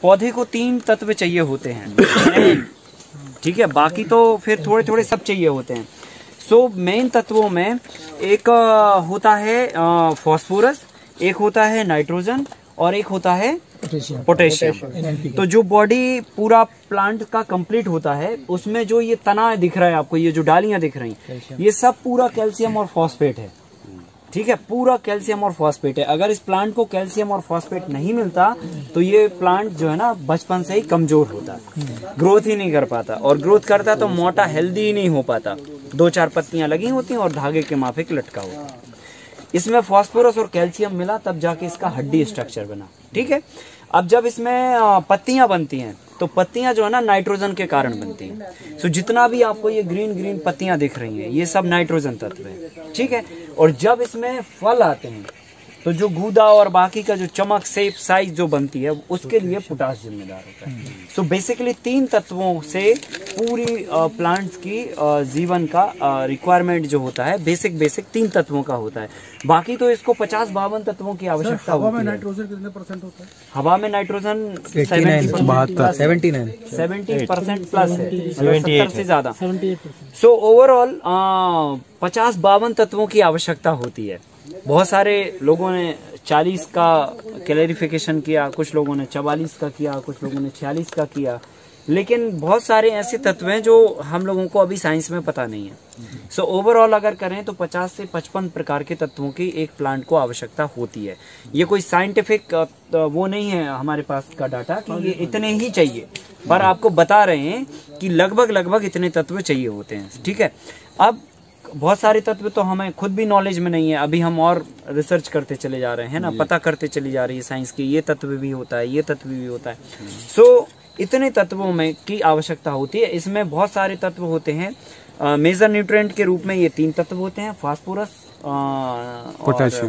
पौधे को 3 तत्व चाहिए होते हैं, ठीक है, बाकी तो फिर थोड़े थोड़े सब चाहिए होते हैं। सो मेन तत्वों में एक होता है फास्फोरस, एक होता है नाइट्रोजन और एक होता है पोटेशियम। तो जो बॉडी पूरा प्लांट का कंप्लीट होता है उसमें जो ये तना दिख रहा है आपको, ये जो डालियां दिख रही हैं, ये सब पूरा कैल्शियम और फॉस्फेट है, ठीक है, पूरा कैल्शियम और फॉस्फेट है। अगर इस प्लांट को कैल्शियम और फॉस्फेट नहीं मिलता तो ये प्लांट जो है ना बचपन से ही कमजोर होता है, ग्रोथ ही नहीं कर पाता, और ग्रोथ करता तो मोटा हेल्दी ही नहीं हो पाता। 2-4 पत्तियां लगी होती हैं और धागे के माफिक लटका हुआ। इसमें फास्फोरस और कैल्शियम मिला तब जाके इसका हड्डी स्ट्रक्चर बना, ठीक है। अब जब इसमें पत्तियां बनती हैं तो पत्तियां जो है ना नाइट्रोजन के कारण बनती हैं। सो जितना भी आपको ये ग्रीन ग्रीन पत्तियां दिख रही हैं ये सब नाइट्रोजन तत्व है, ठीक है। और जब इसमें फल आते हैं तो जो गूदा और बाकी का जो चमक शेप साइज जो बनती है उसके लिए पोटाश जिम्मेदार होता है। सो बेसिकली 3 तत्वों से पूरी प्लांट्स की जीवन का रिक्वायरमेंट जो होता है बेसिक 3 तत्वों का होता है। बाकी तो इसको 50-52 तत्वों की आवश्यकता होती है। हवा में नाइट्रोजन कितने % होता है? हवा में नाइट्रोजन 70% प्लस है, 70 से ज्यादा। सो ओवरऑल 50-52 तत्वों की आवश्यकता होती है। बहुत सारे लोगों ने 40 का क्लैरिफिकेशन किया, कुछ लोगों ने 44 का किया, कुछ लोगों ने 46 का किया, लेकिन बहुत सारे ऐसे तत्व हैं जो हम लोगों को अभी साइंस में पता नहीं है। सो ओवरऑल अगर करें तो 50 से 55 प्रकार के तत्वों की एक प्लांट को आवश्यकता होती है। ये कोई साइंटिफिक वो नहीं है हमारे पास का डाटा कि ये इतने ही चाहिए, पर आपको बता रहे हैं कि लगभग इतने तत्व चाहिए होते हैं, ठीक है। अब बहुत सारे तत्व तो हमें खुद भी नॉलेज में नहीं है, अभी हम और रिसर्च करते चले जा रहे हैं ना, पता करते चली जा रही है साइंस की, ये तत्व भी होता है, ये तत्व भी होता है। सो इतने तत्वों में की आवश्यकता होती है। इसमें बहुत सारे तत्व होते हैं। मेजर न्यूट्रिएंट के रूप में ये 3 तत्व होते हैं, फास्फोरस,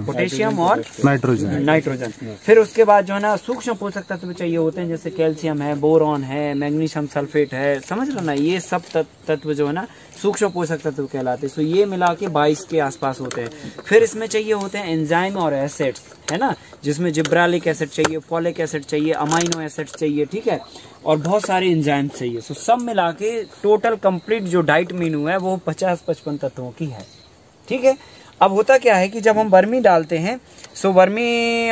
पोटेशियम और नाइट्रोजन। फिर उसके बाद जो है ना सूक्ष्म पोषक तत्व चाहिए होते हैं, जैसे कैल्शियम है, बोरॉन है, मैग्नीशियम सल्फेट है, समझ लो ना, ये सब तत्व जो है ना सूक्ष्म पोषक तत्व कहलाते हैं। सो ये मिला के 22 के आसपास होते हैं। फिर इसमें चाहिए होते हैं एंजाइम और एसिड्स, है ना, जिसमें जिब्रालिक एसिड चाहिए, फॉलिक एसिड चाहिए, अमाइनो एसिड चाहिए, ठीक है, और बहुत सारे एंजाइम चाहिए। सो सब मिला के टोटल कंप्लीट जो डाइट मेनू है वो 50-55 तत्वों की है, ठीक है। अब होता क्या है कि जब हम वर्मी डालते हैं, सो वर्मी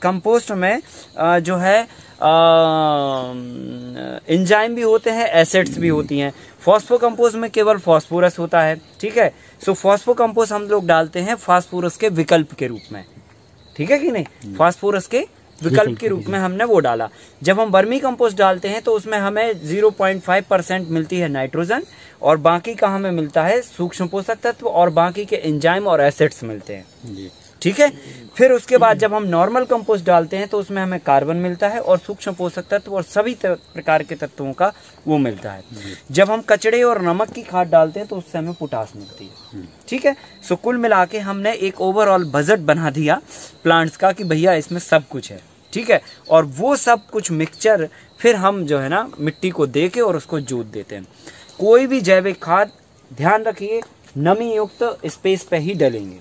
कंपोस्ट में जो है एंजाइम भी होते हैं, एसिड्स भी होती हैं। फॉस्फो कंपोस्ट में केवल फास्फोरस होता है, ठीक है। सो फॉस्फो कंपोस्ट हम लोग डालते हैं फास्फोरस के विकल्प के रूप में, ठीक है कि नहीं, फास्फोरस के विकल्प के रूप में हमने वो डाला। जब हम वर्मी कंपोस्ट डालते हैं तो उसमें हमें 0.5% मिलती है नाइट्रोजन और बाकी का हमें मिलता है सूक्ष्म पोषक तत्व और बाकी के एंजाइम और एसिड्स मिलते हैं, ठीक है। फिर उसके बाद जब हम नॉर्मल कंपोस्ट डालते हैं तो उसमें हमें कार्बन मिलता है और सूक्ष्म पोषक तत्व और सभी प्रकार के तत्वों का वो मिलता है। जब हम कचड़े और नमक की खाद डालते हैं तो उससे हमें पोटाश मिलती है, ठीक है। सो कुल मिला के हमने एक ओवरऑल बजट बना दिया प्लांट्स का कि भैया इसमें सब कुछ है, ठीक है। और वो सब कुछ मिक्सचर फिर हम जो है ना मिट्टी को दे के और उसको जोत देते हैं। कोई भी जैविक खाद ध्यान रखिए नमी युक्त स्पेस पे ही डलेंगे।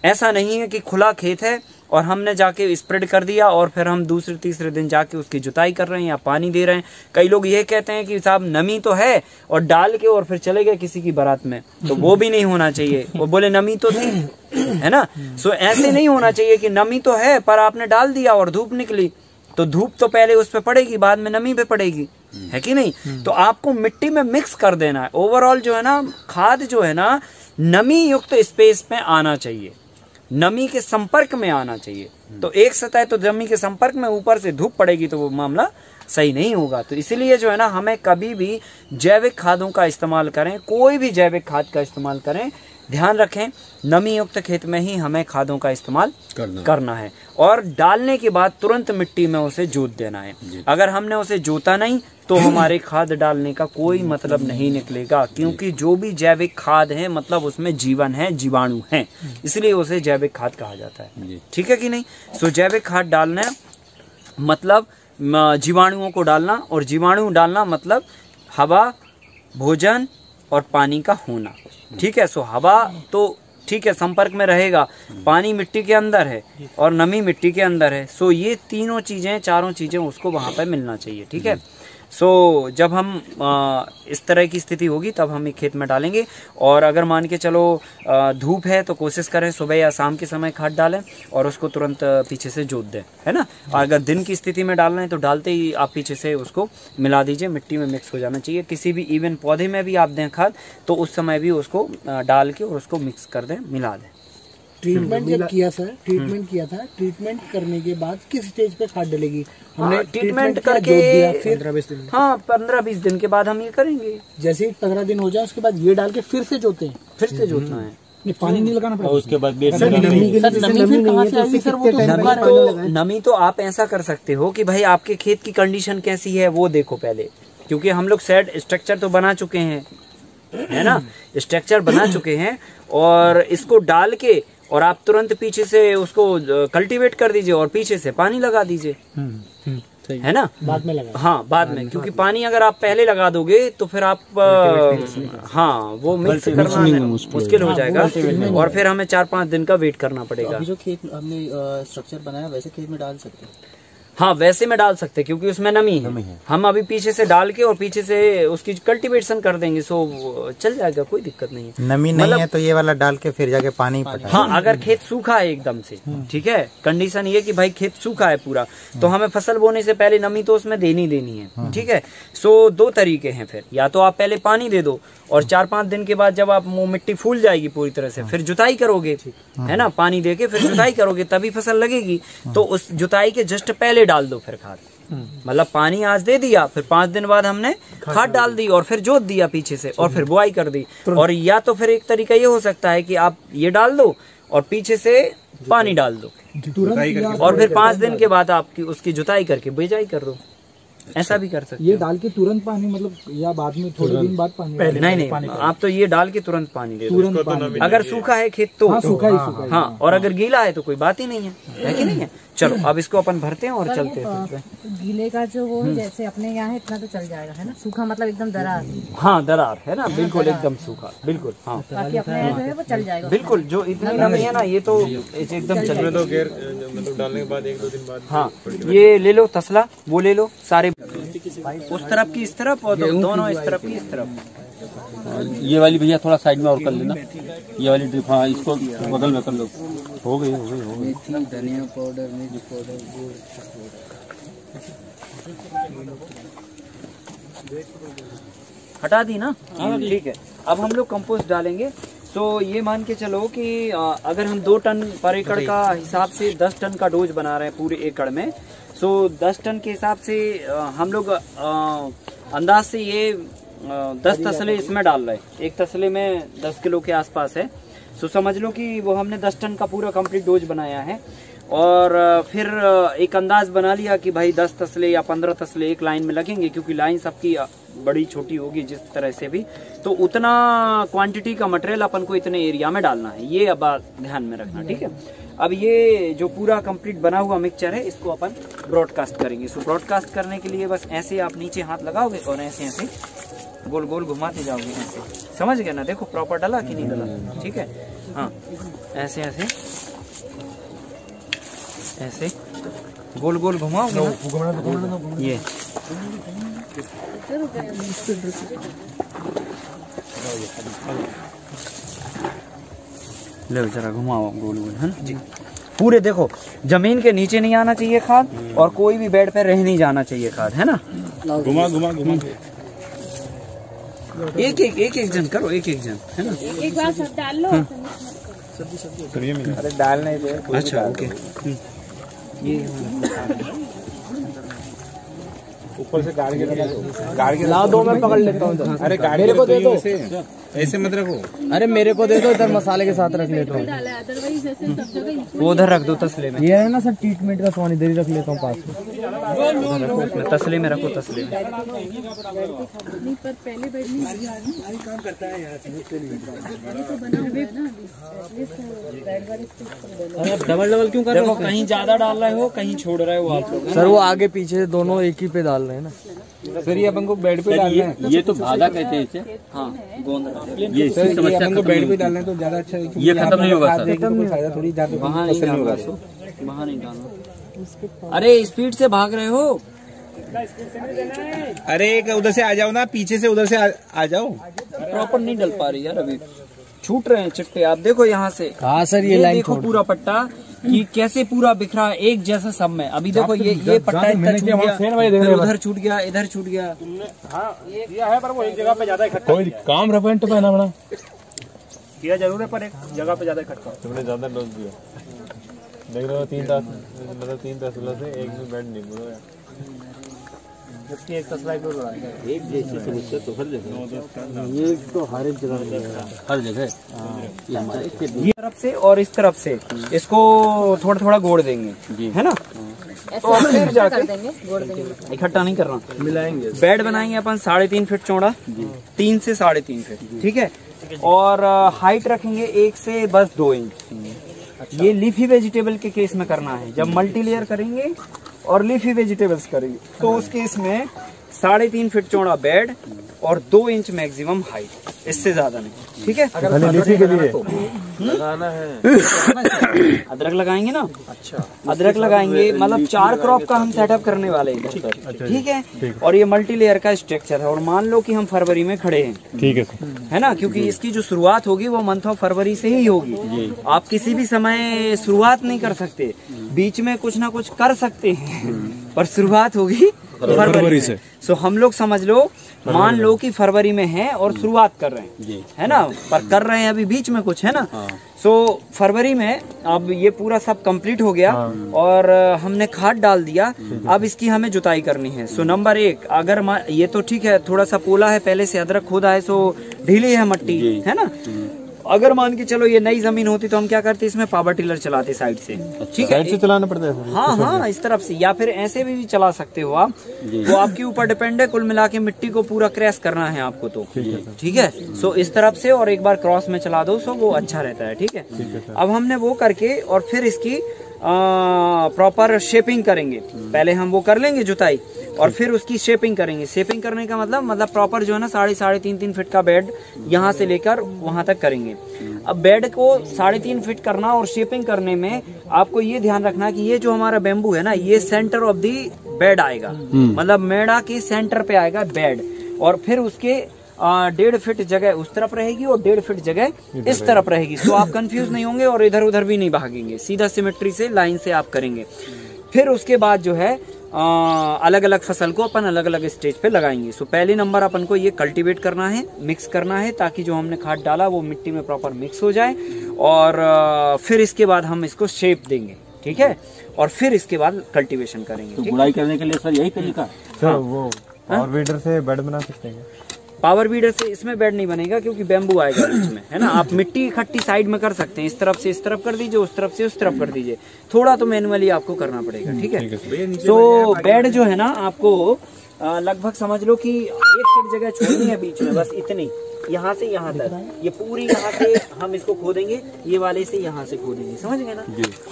ऐसा नहीं है कि खुला खेत है और हमने जाके स्प्रेड कर दिया और फिर हम दूसरे तीसरे दिन जाके उसकी जुताई कर रहे हैं या पानी दे रहे हैं। कई लोग ये कहते हैं कि साहब नमी तो है और डाल के और फिर चले गए किसी की बारात में, तो वो भी नहीं होना चाहिए। वो बोले नमी तो थी, है ना। सो ऐसे नहीं होना चाहिए कि नमी तो है पर आपने डाल दिया और धूप निकली तो धूप तो पहले उस पे पड़ेगी बाद में नमी पे पड़ेगी, है कि नहीं। तो आपको मिट्टी में मिक्स कर देना है। ओवरऑल जो है ना खाद जो है ना नमी युक्त स्पेस में आना चाहिए, नमी के संपर्क में आना चाहिए। तो एक सतह तो नमी के संपर्क में ऊपर से धूप पड़ेगी तो वो मामला सही नहीं होगा। तो इसलिए जो है ना हमें कभी भी जैविक खादों का इस्तेमाल करें, कोई भी जैविक खाद का इस्तेमाल करें, ध्यान रखें नमी युक्त खेत में ही हमें खादों का इस्तेमाल करना है और डालने के बाद तुरंत मिट्टी में उसे जोत देना है। अगर हमने उसे जोता नहीं तो हमारे खाद डालने का कोई मतलब नहीं निकलेगा, क्योंकि जो भी जैविक खाद है मतलब उसमें जीवन है, जीवाणु है, इसलिए उसे जैविक खाद कहा जाता है, ठीक है कि नहीं। सो जैविक खाद डालना मतलब जीवाणुओं को डालना और जीवाणु डालना मतलब हवा, भोजन और पानी का होना, ठीक है। सो हवा तो ठीक है, संपर्क में रहेगा, पानी मिट्टी के अंदर है और नमी मिट्टी के अंदर है, सो ये तीनों चीजें, चारों चीजें उसको वहां पर मिलना चाहिए। ठीक है, सो जब हम इस तरह की स्थिति होगी तब हम एक खेत में डालेंगे। और अगर मान के चलो धूप है तो कोशिश करें सुबह या शाम के समय खाद डालें और उसको तुरंत पीछे से जोत दें, है ना। और अगर दिन की स्थिति में डालना है तो डालते ही आप पीछे से उसको मिला दीजिए, मिट्टी में मिक्स हो जाना चाहिए। किसी भी इवन पौधे में भी आप दें खाद तो उस समय भी उसको डाल के और उसको मिक्स कर दें, मिला दें। ट्रीटमेंट जब किया सर, ट्रीटमेंट किया था, ट्रीटमेंट करने के बाद किस स्टेज पे खाद डलेगी? हमने ट्रीटमेंट करके 15-20 दिन। हाँ, 15-20 दिन के बाद हम ये करेंगे। जैसे ही 15 दिन हो जाए उसके बाद ये डाल के फिर से जोते हैं, फिर से जोतना है, पानी नहीं लगाना पड़ेगा। उसके बाद नमी तो आप ऐसा कर सकते हो कि भाई आपके खेत की कंडीशन कैसी है वो देखो पहले, क्योंकि हम लोग सेट स्ट्रक्चर तो बना चुके हैं, है ना, स्ट्रक्चर बना चुके हैं और इसको डाल के और आप तुरंत पीछे से उसको कल्टीवेट कर दीजिए और पीछे से पानी लगा दीजिए, है ना, बाद में लगा। हाँ, बाद में, क्योंकि पानी अगर आप पहले लगा दोगे तो फिर आप हाँ वो मिक्स करना मुश्किल हो जाएगा और फिर हमें 4-5 दिन का वेट करना पड़ेगा। अभी जो खेत हमने स्ट्रक्चर बनाया वैसे खेत में डाल सकते हैं? हाँ, वैसे में डाल सकते हैं क्योंकि उसमें नमी है। हम अभी पीछे से डाल के और पीछे से उसकी कल्टीवेशन कर देंगे, सो चल जाएगा, कोई दिक्कत नहीं है। नमी नहीं है तो ये वाला डाल के फिर जाके पानी पटा। हाँ, अगर खेत सूखा है एकदम से, ठीक है, कंडीशन ये कि भाई खेत सूखा है पूरा, तो हमें फसल बोने से पहले नमी तो उसमें देनी है। ठीक है, सो 2 तरीके हैं फिर, या तो आप पहले पानी दे दो और 4-5 दिन के बाद जब आप मिट्टी फूल जाएगी पूरी तरह से फिर जुताई करोगे, है ना, पानी देके फिर जुताई करोगे तभी फसल लगेगी। तो उस जुताई के जस्ट पहले डाल दो फिर खाद, मतलब पानी आज दे दिया, फिर 5 दिन बाद हमने खाद डाल दी और फिर जोत दिया पीछे से और फिर बुआई कर दी। और या तो फिर एक तरीका ये हो सकता है कि आप ये डाल दो और पीछे से पानी डाल दो और फिर 5 दिन के बाद आपकी उसकी जुताई करके बिजाई कर दो, ऐसा भी कर सकते। ये डाल के तुरंत पानी, मतलब या बाद में थोड़े दिन बाद पानी? नहीं, आप तो ये डाल के तुरंत पानी दे दो। अगर सूखा है खेत तो सूखा ही। हाँ, और अगर गीला है तो कोई बात ही नहीं है कि नहीं है। चलो अब इसको अपन भरते हैं और चलते हैं। गीले का जो वो जैसे अपने यहाँ है इतना तो चल जाएगा, है ना, सूखा मतलब एकदम दरार। हाँ, दरार है ना, बिल्कुल एकदम सूखा, बिल्कुल। हाँ, बाकी अपने जो है वो चल जाएगा बिल्कुल, जो इतनी नमी है ना ये तो एकदम चल जाएगा। मतलब डालने के बाद 1-2 दिन बाद। हाँ, ये ले लो तसला, वो ले लो सारे, उस तरफ की इस तरफ और दोनों इस तरफ की इस तरफ। ये वाली भैया थोड़ा साइड में और कर लेना, ये वाली ड्रिप। हाँ, इसको बगल में कर लो। हो गई। धनिया पाउडर, मिर्च पाउडर, हटा दी ना, ठीक है। अब हम लोग कंपोस्ट डालेंगे। तो ये मान के चलो कि अगर हम 2 टन पर एकड़ का हिसाब से 10 टन का डोज बना रहे हैं पूरे एकड़ में, सो 10 टन के हिसाब से हम लोग अंदाज से ये 10 तसले इसमें डाल रहे हैं। एक तसले में 10 किलो के आसपास है, सो समझ लो कि वो हमने 10 टन का पूरा कंप्लीट डोज बनाया है। और फिर एक अंदाज बना लिया कि भाई 10 तसले या 15 तसले एक लाइन में लगेंगे, क्योंकि लाइन सबकी बड़ी छोटी होगी जिस तरह से भी, तो उतना क्वांटिटी का मटेरियल अपन को इतने एरिया में डालना है, ये अब ध्यान में रखना, ठीक है। अब ये जो पूरा कंप्लीट बना हुआ मिक्सचर है इसको अपन ब्रॉडकास्ट करेंगे। सो ब्रॉडकास्ट करने के लिए बस ऐसे आप नीचे हाथ लगाओगे और ऐसे ऐसे गोल गोल घुमाते जाओगे, ऐसे समझ गए ना। देखो प्रॉपर डला कि नहीं डला, ठीक है। हाँ, ऐसे ऐसे ऐसे गोल गोल घुमाओगे ना, ये लो जरा घुमाओ गोल गोल, है ना जी। पूरे देखो जमीन के नीचे नहीं आना चाहिए खाद और कोई भी बेड पे रह नहीं जाना चाहिए खाद, है ना। घुमा घुमा घुमा एक जन करो, एक जन, है ना। एक बार सब डाल लो। अरे डाल नहीं दे। अच्छा ओके। ये ऊपर से गाड़ के ला दो, मैं पकड़ लेता हूँ। अरे गाड़ी मेरे को दे दो, ऐसे मत रखो। अरे मेरे को दे दो, इधर मसाले के साथ रख लेता हूँ। वो उधर रख दो तसले में। ये है ना सर ट्रीटमेंट का सामान, इधर ही रख लेता हूँ पास में। तसले में रखो, तसले में। डबल डबल क्यों कर रहे हो? कहीं ज्यादा डाल रहे हो, कहीं छोड़ रहे हो आप लोग। सर वो आगे पीछे दोनों एक ही पे डाल रहे हैं ना। सर ये अपन को बेड पे डालना है। ये तो भादा कहते हैं इसे। हाँ गोंद ये सर ये समस्या अपन को खत्म बेड पे नहीं डालना है तो ज्यादा अच्छा है। ये खत्म नहीं होगा सर। फायदा थोड़ी ज्यादा वहाँ नहीं पसंद नहीं होगा। डालना, वहाँ नहीं डालना। अरे स्पीड से भाग रहे हो। अरे एक उधर से आ जाओ ना, पीछे से उधर से आ जाओ। प्रॉपर नहीं डल पा रही यार, अभी छूट रहे हैं चिट्टे। आप देखो यहाँ से। हाँ सर ये लाइन देखो पूरा पट्टा कि कैसे पूरा बिखरा है एक जैसा सब में। अभी देखो ये पट्टा इतना छूट गया, फिर उधर छूट गया, इधर छूट गया। है पर वो एक जगह पे ज्यादा इकट्ठा कोई काम रफेंट पहना बना किया जरूर है, पर एक जगह पे ज्यादा इकट्ठा। तुमने ज्यादा डोज दिया। देख रहे हो 3 तस्वीरों से एक भी बेड नहीं पूरा है। जबकि एक तस्ला हो रहा है। एक जैसी समस्या तो हर जगह, ये तो हर एक जगह हर जगह। ये हमारे ये तरफ से और इस तरफ से इसको थोड़ा थोड़ा गोड़ देंगे, है ना। ऐसे फिर जाके कर देंगे, गोड़ देंगे। इकट्ठा नहीं करना, मिलाएंगे। बेड बनाएंगे अपन 3.5 फीट चौड़ा, 3 से 3.5 फीट, ठीक है। और हाइट रखेंगे 1 से बस 2 इंच। ये लीफी वेजिटेबल के केस में करना है। जब मल्टी लेयर करेंगे और लीफी वेजिटेबल्स करेंगे तो उस केस में 3.5 फीट चौड़ा बेड और 2 इंच मैक्सिमम हाइट, इससे ज्यादा नहीं, ठीक है। लीची के लिए लगाना है। अदरक लगाएंगे ना। अच्छा अदरक लगाएंगे, मतलब 4 क्रॉप का हम सेटअप करने वाले हैं, ठीक है। और ये मल्टी लेयर का स्ट्रक्चर है। और मान लो कि हम फरवरी में खड़े हैं, ठीक है है ना, क्योंकि इसकी जो शुरुआत होगी वो मंथ ऑफ फरवरी से ही होगी। आप किसी भी समय शुरुआत नहीं कर सकते, बीच में कुछ ना कुछ कर सकते हैं, पर शुरुआत होगी फरवरी से। सो हम लोग समझ लो, मान लो कि फरवरी में है और शुरुआत कर रहे हैं, है ना, पर कर रहे हैं अभी बीच में कुछ, है ना। सो फरवरी में अब ये पूरा सब कंप्लीट हो गया और हमने खाद डाल दिया। अब इसकी हमें जुताई करनी है। सो नंबर 1, अगर ये तो ठीक है, थोड़ा सा पोला है, पहले से अदरक खोदा है, सो ढीली है मट्टी, है ना। अगर मान के चलो ये नई जमीन होती तो हम क्या करते, इसमें पावर टिलर चलाते साइड से, ठीक है। साइड से चलाना पड़ता है। हाँ हाँ, इस तरफ से, या फिर ऐसे भी चला सकते हो आप, वो आपके ऊपर डिपेंड है। कुल मिला के मिट्टी को पूरा क्रैश करना है आपको तो, ठीक है। सो इस तरफ से और एक बार क्रॉस में चला दो, सो वो अच्छा रहता है, ठीक है। अब हमने वो करके और फिर इसकी प्रॉपर शेपिंग करेंगे। पहले हम वो कर लेंगे जुताई और फिर उसकी शेपिंग करेंगे। शेपिंग करने का मतलब प्रॉपर जो है ना 3.5 फीट का बेड यहाँ से लेकर वहां तक करेंगे। अब बेड को 3.5 फीट करना और शेपिंग करने में आपको ये ध्यान रखना कि ये जो हमारा बेम्बू है ना, ये सेंटर ऑफ दी बेड आएगा, मतलब मेड़ा के सेंटर पे आएगा बेड। और फिर उसके 1.5 फीट जगह उस तरफ रहेगी और 1.5 फीट जगह इस तरफ रहेगी। तो आप कंफ्यूज नहीं होंगे और इधर उधर भी नहीं भागेंगे, सीधा सिमेट्री से लाइन से आप करेंगे। फिर उसके बाद जो है अलग अलग फसल को अपन अलग अलग स्टेज पे लगाएंगे। सो पहले नंबर अपन को ये कल्टीवेट करना है, मिक्स करना है, ताकि जो हमने खाद डाला वो मिट्टी में प्रॉपर मिक्स हो जाए। और फिर इसके बाद हम इसको शेप देंगे, ठीक है। और फिर इसके बाद कल्टीवेशन करेंगे। तो बुनाई करने के लिए सर यही तरीका। सर वो पावर वीडर से बेड बना सकते हैं। पावर बीडर से इसमें बेड नहीं बनेगा क्योंकि बैम्बू आएगा बीच में, है ना। आप मिट्टी इकट्ठी साइड में कर सकते हैं, इस तरफ से इस तरफ कर दीजिए, उस तरफ से उस तरफ कर दीजिए, थोड़ा तो मैनुअली आपको करना पड़ेगा, ठीक है। तो बेड जो है ना आपको लगभग समझ लो कि 1 फीट जगह छोड़नी है बीच में, बस इतनी, यहाँ से यहाँ तक। ये पूरी यहाँ से हम इसको खोदेंगे, ये वाले से यहाँ से खोदेंगे, समझ गए ना।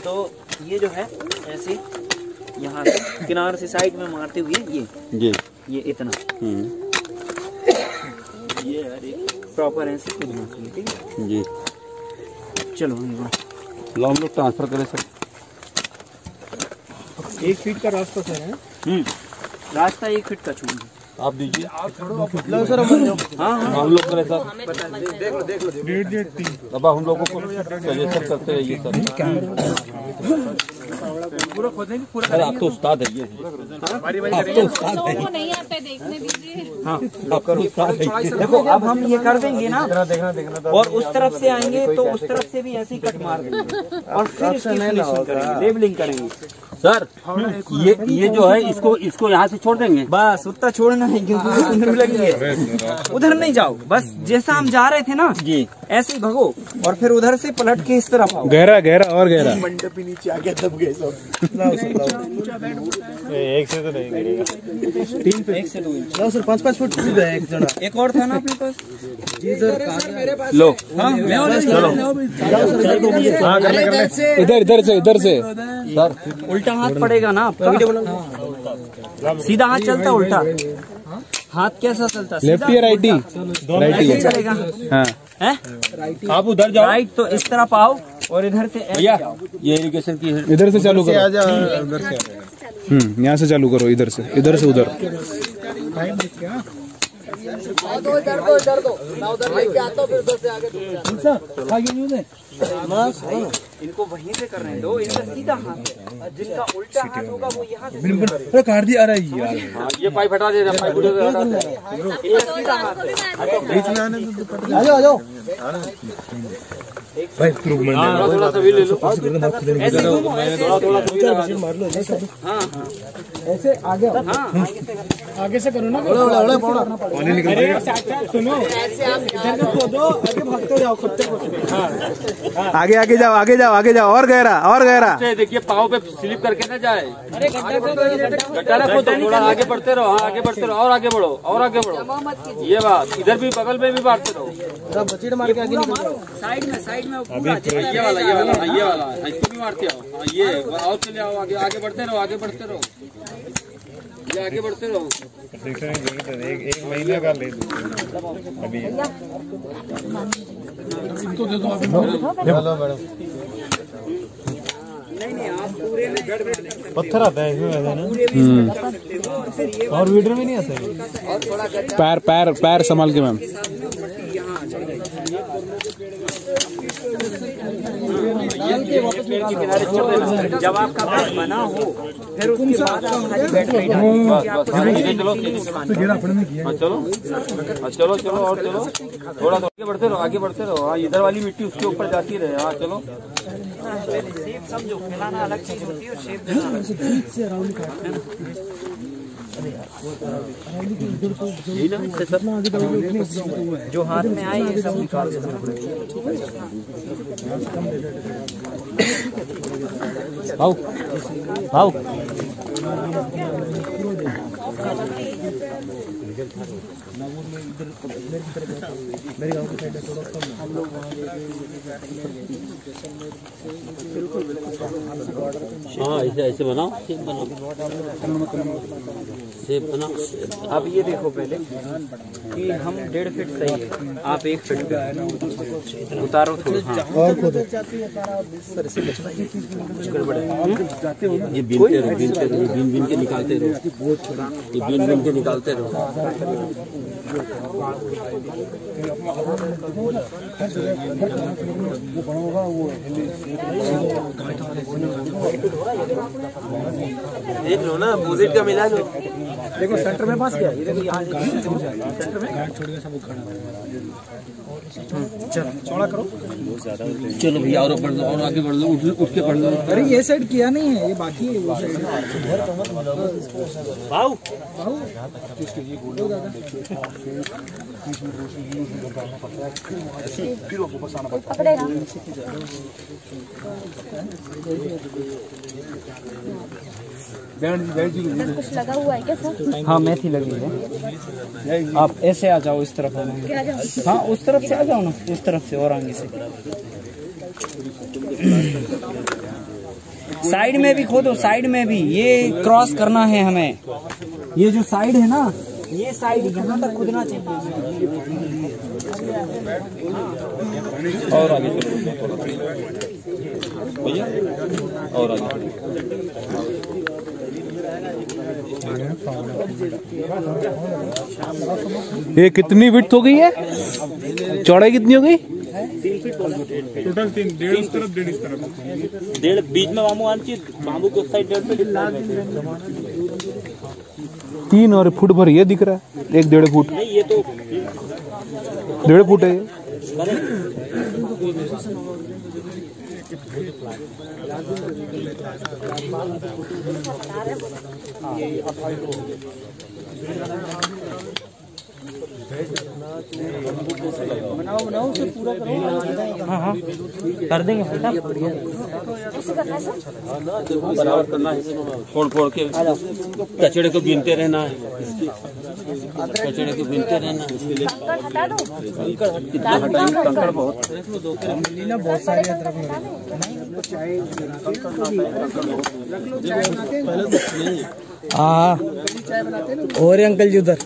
तो ये जो है ऐसे यहाँ से किनार से साइड में मारते हुए ये इतना ये प्रॉपर ऐसे खोदना चाहिए, ठीक है जी। चलो लो हम लोग ट्रांसफर करें सर। 1 फीट का रास्ता सर है। रास्ता 1 फीट का छोड़िए, आप दीजिए। सर हाँ हम लोग करें सर। अब हम लोगों को सजेशन करते रहिए सर। पूरा खोदेंगे पूरा। अरे आप तो उस्ताद है, ये आप तो उस्ताद है। नहीं आता देखने दीजिए। हाँ आप उस्ताद है। देखो अब हम ये कर देंगे ना, और उस तरफ से आएंगे तो उस तरफ से भी ऐसे ही कट मार देंगे और फिर इसकी फिनिशिंग करेंगे, लेबलिंग करेंगे। सर ये जो है इसको यहाँ से छोड़ देंगे, बस उतना छोड़ना है क्योंकि उधर लगी है। उधर नहीं जाओ, बस जैसा हम जा रहे थे ना जी ऐसे ही भगो और फिर उधर से पलट के इस तरफ आओ। गहरा गहरा और गहरा। मंडप ही नीचे आ गया, दब गए सब। एक से तो नहीं गिरेगा। 3 फीट 1 से 2 इंच। लाओ सर 5-5 फुट कूद है एक जना। एक और था ना अपने पास। जी सर लो हाँ इधर से सर उल्टा हाथ पड़ेगा ना आपका। सीधा हाथ चलता उल्टा हाथ कैसा चलता? लेफ्टी या राइटी? राइटी ऐसे चलेगा। हाँ। हैं? आप उधर जाओ राइट तो इस तरफ आओ और इधर से ऐसे भैया आओ। ये इरिगेशन की इधर से चालू करो। उधर से यहाँ से चालू करो, इधर से उधर। इनको वहीं से करने दो, इनका सीधा हाथ है, जिनका उल्टा हाथ होगा वो यहाँ से काट दिया। अरे यार ये पाइप हटा दे, पाइप हटा दे। इनका सीधा हाथ है। बीच में आने दो। आ जाओ भाई तुम थोड़ा सा भी ले लो। ऐसे घूमो, ऐसे हाँ ऐसे आगे आओ। हाँ आगे से करो ना। सुनो इधर से खोदो, आगे भागते जाओ, आगे जाओ और गहरा। देखिए पाँव पे स्लिप करके ना जाए। गड्ढा ना खोदो, थोड़ा आगे बढ़ते रहो। हाँ आगे बढ़ते रहो और आगे बढ़ो। ये बात इधर भी बगल में भी मारते रहो। बचीट मार के आगे निकल जाओ। साइड में ये वाला इसको भी मारते आओ। हाँ ये और चले आओ, आगे बढ़ते रहो। ये आगे बढ़ते रहो। एक महीने का ले अभी। नहीं आप पूरे में पत्थर आता है इसमें वैसे ना। और वीडियो में नहीं आता। पैर संभाल के मैम। जब आपका बैग बना हो फिर उसके बाद आप खाली बैठ नहीं चलो और चलो। थोड़ा आगे बढ़ते रहो। हाँ इधर वाली मिट्टी उसके ऊपर जाती रहे। हाँ चलो। शेप समझो, फैलाना अलग चीज होती है और शेप देना। जो हाथ में आए ये सब निकाल देना। आओ हाँ ऐसे बनाओ। शेप बनाओ। अब ये देखो पहले कि हम 1.5 फीट सही है, आप 1 फीट पे उतारो थोड़ा। हाँ और खोदो। ये बीन के निकालते रहो। ये बीन के निकालते रहो। देख लो ना, अपोजिट का मिला लो। देखो सेंटर में पास क्या, ये देखो यहाँ सेंटर में छोड़ के सब खड़ा। चलो चौड़ा करो। चलो भैया और बढ़ लो, और आगे बढ़ लो। उठ के बढ़ लो। अरे ये साइड किया नहीं है, ये बाकी है। वो साइड कुछ लगा हुआ है क्या सर? हाँ मेथी लगी है। आप ऐसे आ जाओ, इस तरफ आना। हाँ उस तरफ से आ जाओ ना, उस तरफ से और आगे से। साइड में भी खोदो, साइड में भी। ये क्रॉस करना है हमें। ये जो साइड है ना, ये साइड यहाँ तक खुदना चाहिए। और आगे चलो भैया, और आगे। ये कितनी विड्थ हो गई है? चौड़ाई कितनी हो गई? टोटल 3, 1.5 उस तरफ 1.5 इस तरफ। 1.5 बीच में बाबू आंची, बाबू के साइड 1.5 3 और फुट भर ये दिख रहा है। 1.5 फुट। नहीं ये तो 1.5 फुट है ये। बनाओ उसे पूरा करो। हाँ कर देंगे बेटा। बराबर करना है, फोड़ के कचड़े को बीनते रहना है। कचड़े को बीनते रहना है। इसके लिए कितना हटाएंगे? कंकड़ बहुत सारे हाँ और अंकल जी उधर